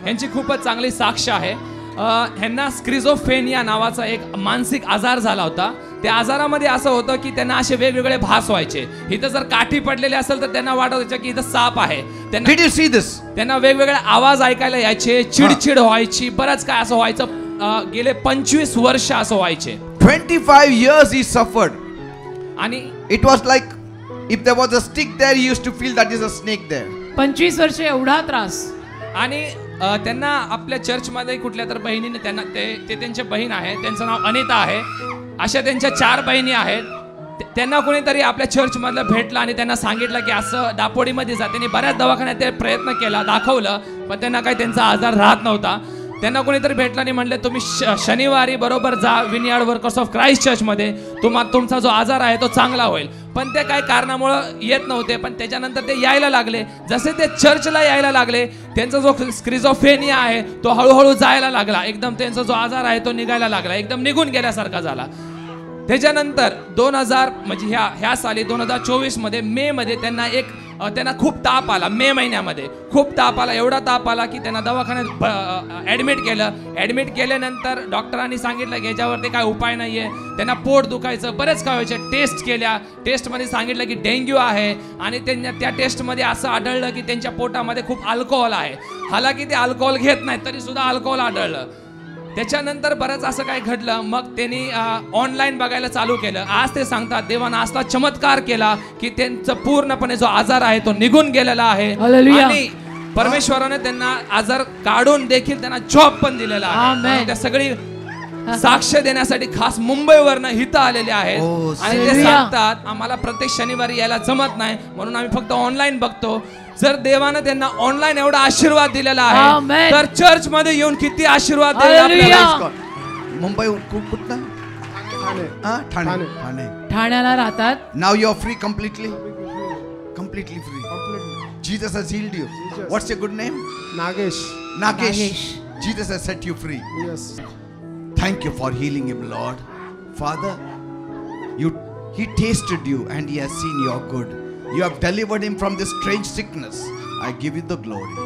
यांची खूपच चांगली साक्ष आहे. ह्यांना स्क्रिझोफ्रेनिया नावाचा एक मानसिक आजार झाला होता. त्या आजारामध्ये असं होतं की त्यांना असे वेगवेगळे भास व्हायचे. इथं जर काठी पडलेली असेल तर त्यांना वाटत होतं की इथं साप आहे. Did you see this? त्यांना वेगवेगळे आवाज ऐकायला यायचे, चिडचिड व्हायची, बरंच काय असं व्हायचं. गेले 25 वर्ष असं व्हायचे. 25 years he suffered. आणि It was like if there was a stick there, he used to feel that is a snake there. 25 वर्ष एवढा त्रास. आणि त्यांना आपल्या चर्चमध्ये कुठल्या तर बहिणीने त्यांना ते त्यांच्या बहीण आहे, त्यांचं नाव अनिता आहे. अशा त्यांच्या 4 बहिणी आहेत. त्यांना कोणीतरी आपल्या चर्चमधलं भेटलं आणि त्यांना सांगितलं की असं दापोडीमध्ये जा. त्यांनी बऱ्याच दवाखान्यात ते प्रयत्न केला, दाखवलं, पण त्यांना काही त्यांचा आजार राहत नव्हता. त्यांना कोणीतरी भेटलं आणि म्हणले तुम्ही शनिवारी बरोबर जा विनयार्ड वर्कर्स ऑफ क्राइस्ट चर्चमध्ये, तुमचा जो आजार आहे तो चांगला होईल. पण ते काही कारणामुळं येत नव्हते. पण त्याच्यानंतर ते यायला लागले. जसे ते चर्चला यायला लागले, त्यांचा जो स्क्रिझोफ्रेनिया आहे तो हळूहळू जायला लागला. एकदम त्यांचा जो आजार आहे तो निघायला लागला, एकदम निघून गेल्यासारखा झाला. त्याच्यानंतर 2000 म्हणजे ह्या साली 2024 मध्ये मे मध्ये त्यांना खूप ताप आला. मे महिन्यामध्ये खूप ताप आला, एवढा ताप आला की त्यांना दवाखान्यात ॲडमिट केलं. ॲडमिट केल्यानंतर डॉक्टरांनी सांगितलं की याच्यावरती काय उपाय नाही आहे. त्यांना पोट दुखायचं, बरेच काय व्हायचं. टेस्ट केल्या, टेस्टमध्ये सांगितलं की डेंग्यू आहे. आणि त्या टेस्टमध्ये असं आढळलं की त्यांच्या पोटामध्ये खूप अल्कोहोल आहे. हालाकी ते अल्कोहोल घेत नाहीत तरी सुद्धा अल्कोहोल आढळलं. त्याच्यानंतर बरंच असं काय घडलं. मग त्यांनी ऑनलाईन बघायला चालू केलं. आज ते सांगतात देवानं असला चमत्कार केला की त्यांचा पूर्णपणे जो आजार आहे तो निघून गेलेला आहे. आणि परमेश्वराने त्यांना आजार काढून देखील त्यांना जॉब पण दिलेला आहे. त्या सगळी साक्ष देण्यासाठी खास मुंबईवरनं हिथं आलेले आहेत. आणि ते सांगतात आम्हाला प्रत्येक शनिवारी यायला जमत नाही म्हणून आम्ही फक्त ऑनलाईन बघतो. जर देवानं त्यांना ऑनलाईन एवढा आशीर्वाद दिलेला आहे तर चर्च मध्ये येऊन किती आशीर्वाद दिला. मुंबई कुठं? ठाण्याला राहतात. Now you are free completely free. Jesus has healed you. What's your good name? Nagesh. Jesus has set you free. Yes. Thank you for healing him, Lord. Father, he tasted you and he has seen your good. You have delivered him from this strange sickness. I give you the glory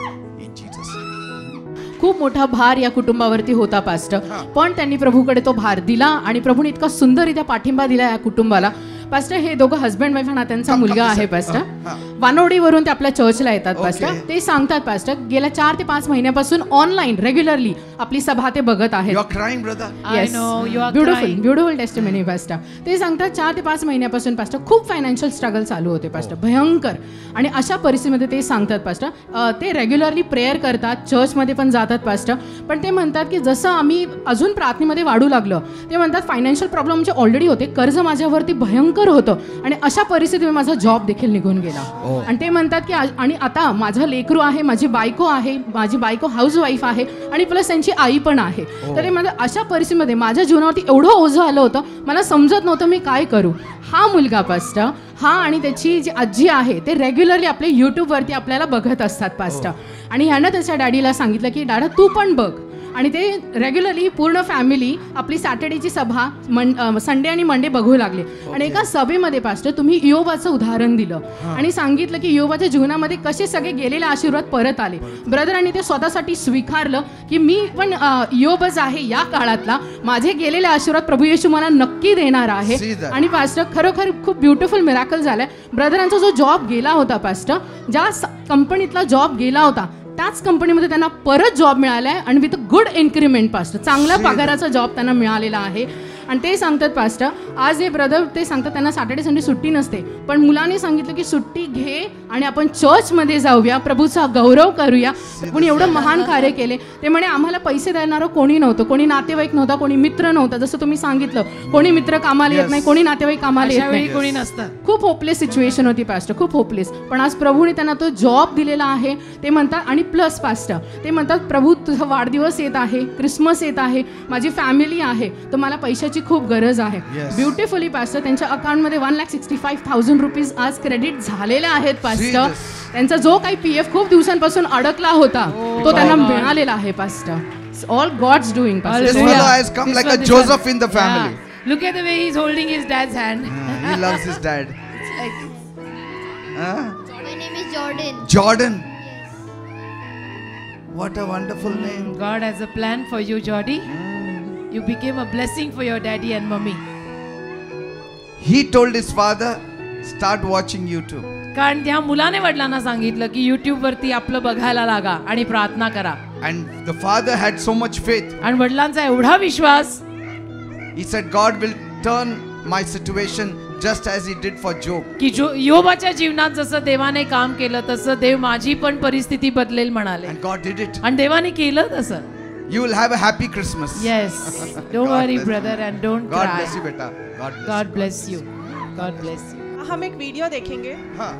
in Jesus' name. खूप मोठा भार या कुटुंबावरती होता pastor. पण त्यांनी प्रभूकडे तो भार दिला आणि प्रभूने इतका सुंदररित्या पाठिंबा दिला या कुटुंबाला. पास्टर हे दोघं हस्बंड वाईफ आणि त्यांचा मुलगा आहे पास्टर. वानवडीवरून ते आपल्या चर्चला येतात पास्टर. ते सांगतात पास्टर गेल्या 4 ते 5 महिन्यापासून ऑनलाईन रेग्युलरली आपली सभा ते बघत आहेत. Beautiful testimony pastor. ते सांगतात 4 ते 5 महिन्यापासून पास्टर खूप फायनान्शियल स्ट्रगल चालू होते पास्टर, भयंकर. आणि अशा परिस्थितीमध्ये ते सांगतात पास्टर ते रेग्युलरली प्रेयर करतात, चर्चमध्ये पण जातात पास्टर. पण ते म्हणतात की जसं आम्ही अजून प्रार्थनेमध्ये वाढू लागलं ते म्हणतात फायनान्शियल प्रॉब्लेम आमचे ऑलरेडी होते, कर्ज माझ्यावरती भयंकर होतं आणि अशा परिस्थितीमध्ये माझा जॉब देखील निघून गेला. आणि ते म्हणतात की आणि आता माझं लेकरू आहे, माझी बायको हाऊस वाईफ आहे आणि प्लस त्यांची आई पण आहे. तर ते म्हणतात अशा परिस्थितीमध्ये माझ्या जीवनावरती एवढं ओझं आलं होतं, मला समजत नव्हतं मी काय करू. हा मुलगा पास्टर आणि त्याची जी आजी आहे ते रेग्युलरली आपल्या यूट्यूबवरती आपल्याला बघत असतात पास्टर. आणि ह्यानं त्याच्या डॅडीला सांगितलं की दादा तू पण बघ. आणि ते रेग्युलरली पूर्ण फॅमिली आपली सॅटर्डेची सभा संडे आणि मंडे बघू लागले. आणि एका सभेमध्ये पास्टर तुम्ही योबाचं उदाहरण दिलं आणि सांगितलं की योबाच्या जीवनामध्ये कसे सगळे गेलेले आशीर्वाद परत आले. ब्रदरांनी ते स्वतःसाठी स्वीकारलं की मी पण योबच आहे या काळातला, माझे गेलेले आशीर्वाद प्रभू येशू मला नक्की देणार आहे. आणि पास्टर खरोखर खूप ब्युटिफुल मिराकल झालाय. ब्रदरांचा जो जॉब गेला होता पास्टर, ज्या कंपनीतला जॉब गेला होता त्याच कंपनीमध्ये त्यांना परत जॉब मिळाला आहे आणि विथ गुड इन्क्रीमेंट पास्टर, चांगल्या पगाराचा जॉब त्यांना मिळालेला आहे. आणि ते सांगतात पास्टर आज हे ब्रदर ते सांगतात त्यांना सॅटर्डे संडे सुट्टी नसते, पण मुलांनी सांगितलं की सुट्टी घे आणि आपण चर्चमध्ये जाऊया, प्रभूचा गौरव करूया. कोणी एवढं महान कार्य केले. ते म्हणे आम्हाला पैसे देणारं कोणी नव्हतं, कोणी नातेवाईक नव्हता, कोणी मित्र नव्हता. जसं तुम्ही सांगितलं कोणी मित्र कामाला येत नाही, कोणी नातेवाईक कामाला येत नाही, कोणी नसतं. खूप होपलेस सिच्युएशन होती पास्टर, खूप होपलेस. पण आज प्रभूने त्यांना तो जॉब दिलेला आहे. ते म्हणतात आणि प्लस पास्टर ते म्हणतात प्रभू तुझा वाढदिवस येत आहे, क्रिसमस येत आहे, माझी फॅमिली आहे, तर मला पैशाची खूप गरज आहे. ब्युटिफुली पास्टर त्यांच्या अकाउंटमध्ये 1,65,000 रुपीज आज क्रेडिट झालेले आहेत पास्टर. त्यांचा जो काही PF खूप दिवसांपासून अडकला होता तो त्यांना मिळालेला आहे pastor. All God's doing pastor. This fellow has come like a Joseph in the family. Look at the way he's holding his dad's hand. He loves his dad. My name is Jordan. Jordan. What a wonderful name. God has a plan for you, Jordy. You became a blessing for your daddy and mommy. He told his father, start watching YouTube. कारण त्या मुलाने वडिलांना सांगितलं की YouTube वरती आपलं बघायला लागा आणि प्रार्थना करा. And the father had so much faith. आणि वडिलांचा एवढा विश्वास He said, God will turn my situation just as he did for Job. की योबाच्या जीवनात जसं देवाने काम केलं तसं देव माझी पण परिस्थिती बदलेल म्हणाले. And God did it. आणि देवाने केलं तसं. You will have a happy Christmas. Yes. Don't worry, brother, and don't God cry. bless you, beta. God bless you. God bless you. हम एक वीडियो देखेंगे. Huh.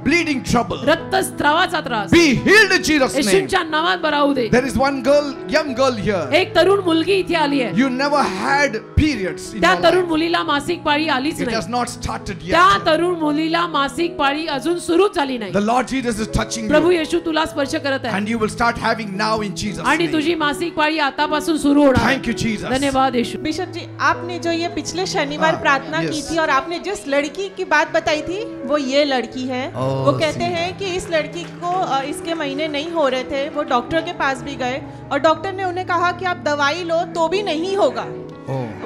Bleeding trouble. रक्तस्रावाचा त्रास Be healed in Jesus' name. येशूच्या नावात बरा होऊ दे. There is one girl, young girl here. एक तरुण मुलगी इथे आली आहे. You never had periods in त्या your तरुण life. मुलीला मासिक पाळी आलीच It has नाही. not started त्या yet. तरुण मुलीला मासिक पाळी अजून सुरूच झाली नाही. The Lord Jesus is touching Prabhu you. येशू तुला स्पर्श करत आहे And you will start having now in Jesus' आणि name. तुझी मासिक पाळी आतापासून सुरू होणार आहे. Thank you, Jesus. धन्यवाद येशू. बिशप जी, आपने जो ये पिछले शनिवार हाँ, प्रार्थना की yes. थी और आपने जिस लड़की की बात बताई थी वो ये लड़की है. वो कहते हैं कि इस लड़की को इसके महीने नहीं हो रहे थे. वो डॉक्टर के पास भी गए और डॉक्टर ने उन्हें कहा कि आप दवाई लो तो भी नहीं होगा.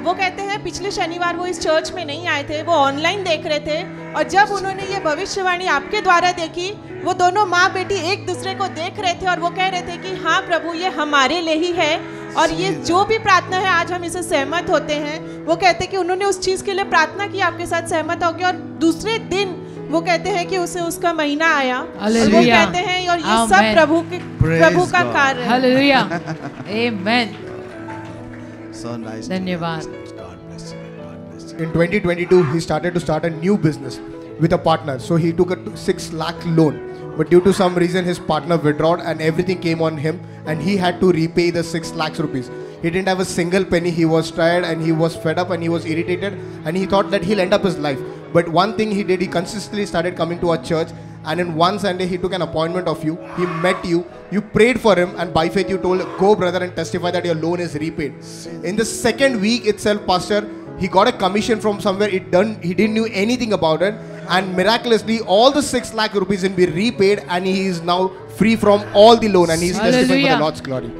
वो कहते हैं पिछले शनिवार वो इस चर्च में नहीं आए थे, वो ऑनलाइन देख रहे थे और जब उन्होंने ये भविष्यवाणी आपके द्वारा देखी, वो दोनों माँ बेटी एक दूसरे को देख रहे थे और वो कह रहे थे कि हाँ प्रभु, ये हमारे लिए ही है और ये जो भी प्रार्थना है आज हम इसे सहमत होते हैं. वो कहते हैं कि उन्होंने उस चीज़ के लिए प्रार्थना की, आपके साथ सहमत हो गए और दूसरे दिन वो कहते हैं कि उसे उसका महीना आया. और वो हालेलुया. कहते हैं और ये सब आमेन. प्रभु का God. कार्य है. हालेलुया. आमेन. So nice. धन्यवाद. God bless you. God bless you. In 2022, he started to start a new business with a partner. So he took a 6 lakh loan. But due to some reason, his partner withdrew and everything came on him and he had to repay the 6 lakhs rupees. He didn't have a single penny. He was tired and he was fed up and he was irritated and he thought that he'll end up his life. But one thing he did, he consistently started coming to our church, and in one Sunday he took an appointment of you. He met you. You prayed for him, and by faith you told, "Go, brother, and testify that your loan is repaid." In the second week itself, Pastor, he got a commission from somewhere. He didn't know anything about it, and miraculously, all the 6 lakh rupees will be repaid, and he is now free from all the loan, and he is testifying for Hallelujah. the Lord's glory.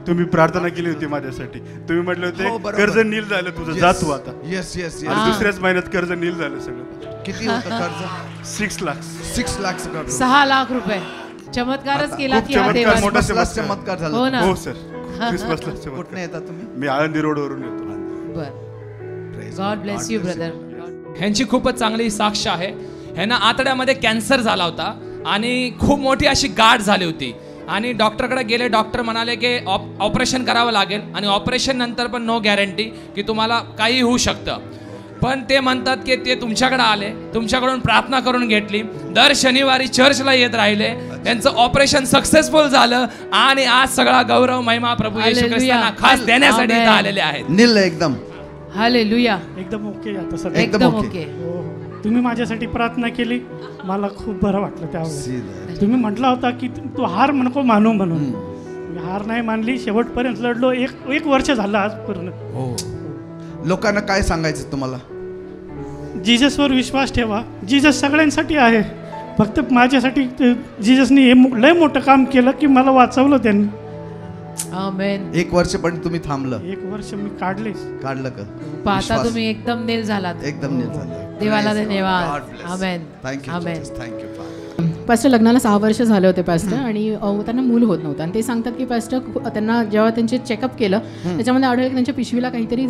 तुम्ही प्रार्थना केली होती माझ्यासाठी. तुम्ही म्हटले हो, होते बरोबर. कर्ज नील झालं तुझं, जा तू आता. Yes, yes, yes. आणि दुसऱ्याच महिन्यात कर्ज नील झालं सगळं. किती होतं कर्ज? 6 लाख. 6 lakhs कर्ज. 6 लाख रुपये. चमत्कारच केला खूप की हा चमत्कार, देवाचा. मोठा क्रिसमसलाच चमत्कार. चमत्कार झाला. हो ना. हो सर, क्रिसमसला कुठने चमत्कार. येता तुम्ही? मी आळंदी रोडवरून येतो. बर. God bless you brother. ह्यांची खूपच चांगली साक्ष आहे. ह्यांना आतड्यामध्ये कॅन्सर झाला होता आणि खूप मोठी अशी गाठ झाली होती आणि डॉक्टरकडे गेले. डॉक्टर म्हणाले की ऑपरेशन करावं लागेल आणि ऑपरेशन नंतर पण नो गॅरंटी की तुम्हाला काही होऊ शकतं. पण ते म्हणतात की ते तुमच्याकडे आले, तुमच्याकडून प्रार्थना करून घेतली, दर शनिवारी चर्चला येत राहिले, त्यांचं ऑपरेशन सक्सेसफुल झालं आणि आज सगळा गौरव महिमा प्रभू येशू Hallelujah. ख्रिस्तांना खास देण्यासाठी इथं Amen. आलेले आहेत. नील एकदम. हालेलुया. एकदम ओके आता सध्या. एकदम ओके. ओके. हो, हो. तुम्ही माझ्यासाठी प्रार्थना केली, मला खूप बरं वाटलं त्यावेळेस. सीधा. तुम्ही म्हटला होता की तू हार नको मानू म्हणून. मी हार नाही मानली, शेवटपर्यंत लढलो. एक वर्ष झालं आजपर्यंत. हो. लोकांना काय सांगायचं तुम्हाला? जीजसवर विश्वास ठेवा. जीजस सगळ्यांसाठी आहे. फक्त माझ्यासाठी जीजसनी हे लय मोठं काम केलं की मला वाचवलं त्यांनी. आमेन. 1 वर्ष पण तुम्ही थांबलं. 1 वर्ष मी काढले. काढलं का? पाहता तुम्ही एकदम नील झालात. एकदम नील झालं. देवाला Praise God. धन्यवाद. God bless. Amen. Thank you, amen. Jesus. Thank you, Father. Pastor लग्नाला 6 वर्ष झाले होते पास्टर आणि त्यांना मूल होत नव्हतं आणि ते सांगतात की पास्टर त्यांना जेव्हा त्यांचे चेकअप केलं त्याच्यामध्ये आढळलं की त्यांच्या पिशवीला काहीतरी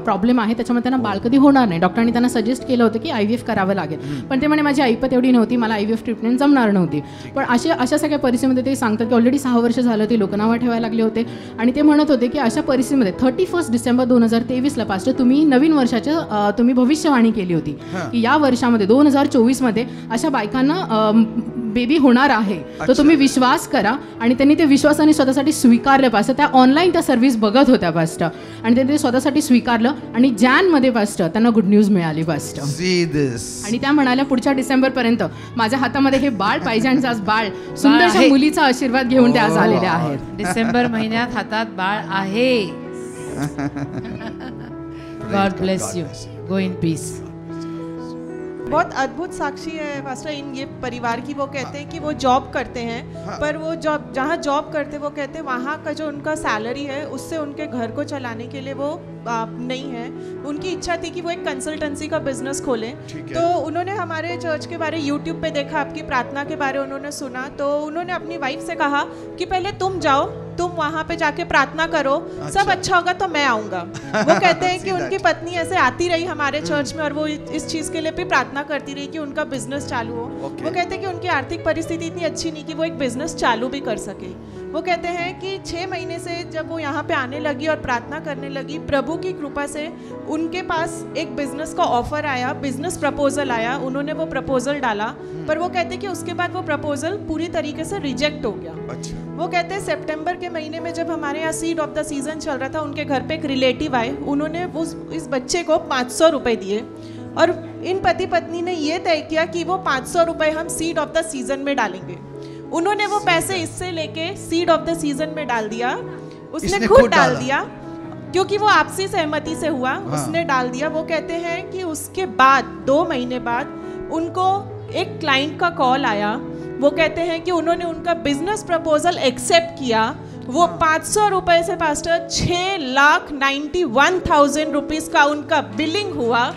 प्रॉब्लेम आहे, त्याच्यामुळे त्यांना बाळ कधी होणार नाही. डॉक्टरांनी त्यांना सजेस्ट केलं होतं की IVF करावं लागेल, पण ते म्हणे माझी ऐपत एवढी नव्हती, मला IVF ट्रीटमेंट जमणार नव्हती. पण अशा सगळ्या परिस्थितीमध्ये ते सांगतात की ऑलरेडी 6 वर्ष झालं ते लोक नावं ठेवायला लागले होते आणि ते म्हणत होते की अशा परिस्थितीमध्ये 31 डिसेंबर 2023 पास्टर तुम्ही नवीन वर्षाच्या तुम्ही भविष्यवाणी केली होती की या वर्षामध्ये 2024 अशा बायकांना बेबी होणार आहे, तर तुम्ही विश्वास करा. आणि त्यांनी ते विश्वासाने स्वतःसाठी स्वीकारलं पास्टर. त्या ऑनलाईन त्या सर्व्हिस बघत होत्या पास्टर आणि त्यांनी ते स्वतःसाठी स्वीकारलं आणि जॅनमध्ये पास्टर त्यांना गुड न्यूज मिळाली पास्टर. See this. आणि त्या म्हणाल्या पुढच्या डिसेंबरपर्यंत माझ्या हातामध्ये हे बाळ पाहिजे आणि आज बाळ सुंदरशा आहे. मुलीचा आशीर्वाद घेऊन त्या आज आलेल्या आहेत. डिसेंबर महिन्यात हातात बाळ आहे. God bless you. Go in peace. बहुत अद्भुत साक्षी है पास्टर इन ये परिवार की। वो कहते हैं कि वो जॉब करते हैं, पर वो जॉब जहाँ जॉब करते वो कहते हैं वहाँ का जो उनका सैलरी है उससे उनके घर को चलाने के लिए वो नहीं है। उनकी इच्छा थी कि वो एक कंसल्टेंसी का बिजनेस खोलें। तो उन्होंने हमारे चर्च के बारे यूट्यूब पे देखा, आपकी प्रार्थना के बारे उन्होंने सुना, तो उन्होंने अपनी वाइफ से कहा कि पहले तुम जाओ, तुम वहाँ पे जाके प्रार्थना करो, सब अच्छा होगा तो मैं आऊँगा। वो कहते हैं कि उनकी पत्नी ऐसे आती रही हमारे चर्च में और वो इस चीज़ के लिए भी प्रार्थना करती रही कि उनका बिजनेस चालू हो। वो कहते हैं कि उनकी आर्थिक परिस्थिति इतनी अच्छी नहीं कि वो एक बिजनेस चालू भी कर सके। वो कहते हैं कि 6 महीने से जब वो यहाँ पे आने लगी और प्रार्थना करने लगी, प्रभु की कृपा से उनके पास एक बिजनेस का ऑफर आया, बिजनेस प्रपोजल आया। उन्होंने वो प्रपोजल डाला, पर वो कहते हैं कि उसके बाद वो प्रपोजल पूरी तरीके से रिजेक्ट हो गया। वो कहते हैं सितंबर के महीने में जब हमारे यहाँ सीड ऑफ द सीजन चल रहा था, उनके घर पे एक रिलेटिव आए, उन्होंने इस बच्चे को 500 रुपए दिए और इन पति पत्नी ने ये तय किया कि वो 500 रुपए हम सीड ऑफ द सीजन में डालेंगे। उन्होंने वो पैसे इससे लेके सीड ऑफ द सीजन में डाल दिया। उसने खुद डाल दिया क्योंकि वो आपसी सहमति से हुआ। उसने डाल दिया। वो कहते हैं कि उसके बाद 2 महीने बाद उनको एक क्लाइंट का कॉल आया। वो कहते हैं कि उन्होंने उनका बिजनेस प्रपोजल एक्सेप्ट किया। वो 500 रुपए से पास्टर 6,91,000 रुपीस का उनका बिलिंग हुआ।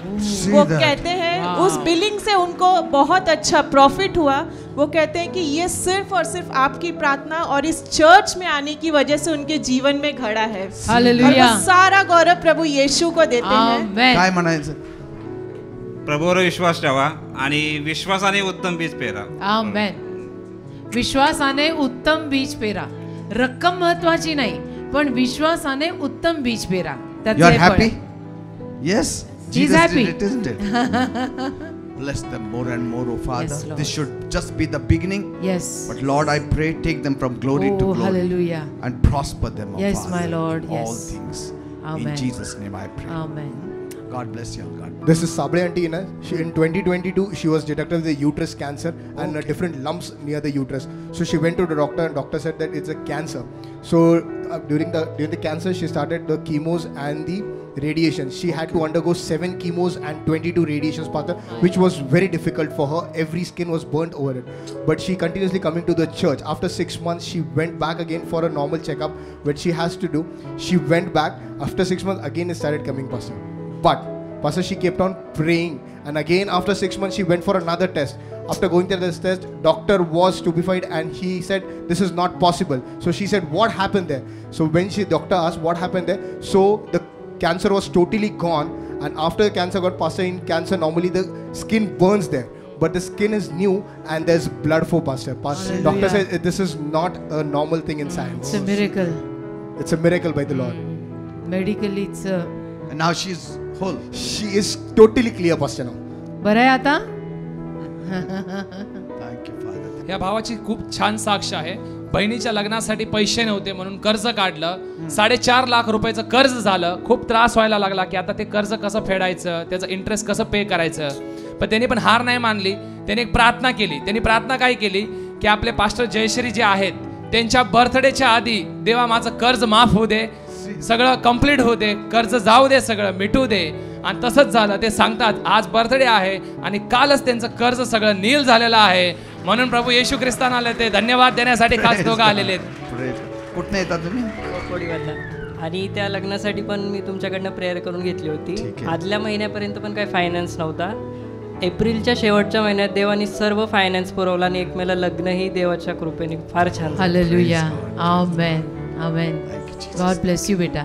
वो कहते हैं उस बिलिंग से उनको बहुत अच्छा प्रॉफिट हुआ। वो कहते हैं कि ये सिर्फ और सिर्फ आपकी प्रार्थना और इस चर्च में आने की वजह से उनके जीवन में घड़ा है। हालेलुया। और वो सारा गौरव प्रभु येशू को देते हैं। काय म्हणायचं? प्रभूवर विश्वास ठेवा आणि विश्वासाने उत्तम बीज पेरा. आमेन. विश्वासाने उत्तम बीज पेरा. रक्कम महत्वाची नाही, पण विश्वासाने उत्तम बीज पेरा. You are happy? Yes. He's Jesus happy. did it, isn't it? Bless them more and more, oh Father. Yes, Lord. This should just be the beginning. Yes. But Lord, I pray, take them from glory to glory. Hallelujah. And prosper them, oh Yes, Father. my Lord. All Yes. things. Amen. In Jesus' name I pray. Amen. God bless you all. God. This is Sable Auntie Ina. In 2022, she was detected with uterus cancer and different lumps near the uterus. So she went to the doctor, and doctor said that it's a cancer. So during the cancer, she started the chemos and the radiation. She had to undergo 7 chemos and 22 radiations, Pastor, which was very difficult for her. Every skin was burnt over it. But she continuously coming to the church. After 6 months, she went back again for a normal checkup, which she has to do. She went back. After 6 months, again it started coming, Pastor. But Pastor, she kept on praying, and again after 6 months she went for another test. After going through this test, doctor was stupefied and he said this is not possible. So she said, what happened there? So when doctor asked what happened there, so the cancer was totally gone. And after the cancer got Pastor, in cancer normally the skin burns there, but the skin is new and there's blood for Pastor. Doctor said this is not a normal thing in science. It's a miracle. It's a miracle by the Lord. Medically it's a... And now she's whole. She is totally clear, Pastor, now. बरं आहे आता. Thank you, Father. या भावाची खूप छान साक्ष आहे. बहिणीच्या लग्नासाठी पैसे नव्हते म्हणून कर्ज काढलं. 4.5 लाख रुपयाचं कर्ज झालं. खूप त्रास व्हायला लागला की आता ते कर्ज कसं फेडायचं, त्याचं इंटरेस्ट कसं पे करायचं. पण त्यांनी पण हार नाही मानली. त्यांनी एक प्रार्थना केली. त्यांनी प्रार्थना काय केली की आपले पास्टर जयश्री जे आहेत त्यांच्या बर्थडेच्या आधी देवा माझं कर्ज माफ होऊ दे, सगळं कंप्लीट होऊ दे, कर्ज जाऊ दे, सगळं मिटू दे. आणि तसंच झालं. ते सांगतात आज बर्थडे आहे आणि कालच त्यांचं कर्ज सगळं नील झालेलं आहे. म्हणून प्रभू येशू ख्रिस्तान आले, ते धन्यवाद देण्यासाठी खास दोघं आलेले आहेत. कुठनं येतात तुम्ही? कोडीवरला. आणि त्या लग्नासाठी पण मी तुमच्याकडनं प्रेयर करून घेतली होती. आदल्या महिन्यापर्यंत पण काही फायनान्स नव्हता. एप्रिलच्या शेवटच्या महिन्यात देवानी सर्व फायनान्स पुरवला आणि एकमेला लग्नही देवाच्या कृपेने फार छान झालं. Hallelujah. Amen. Amen. God bless you बेटा.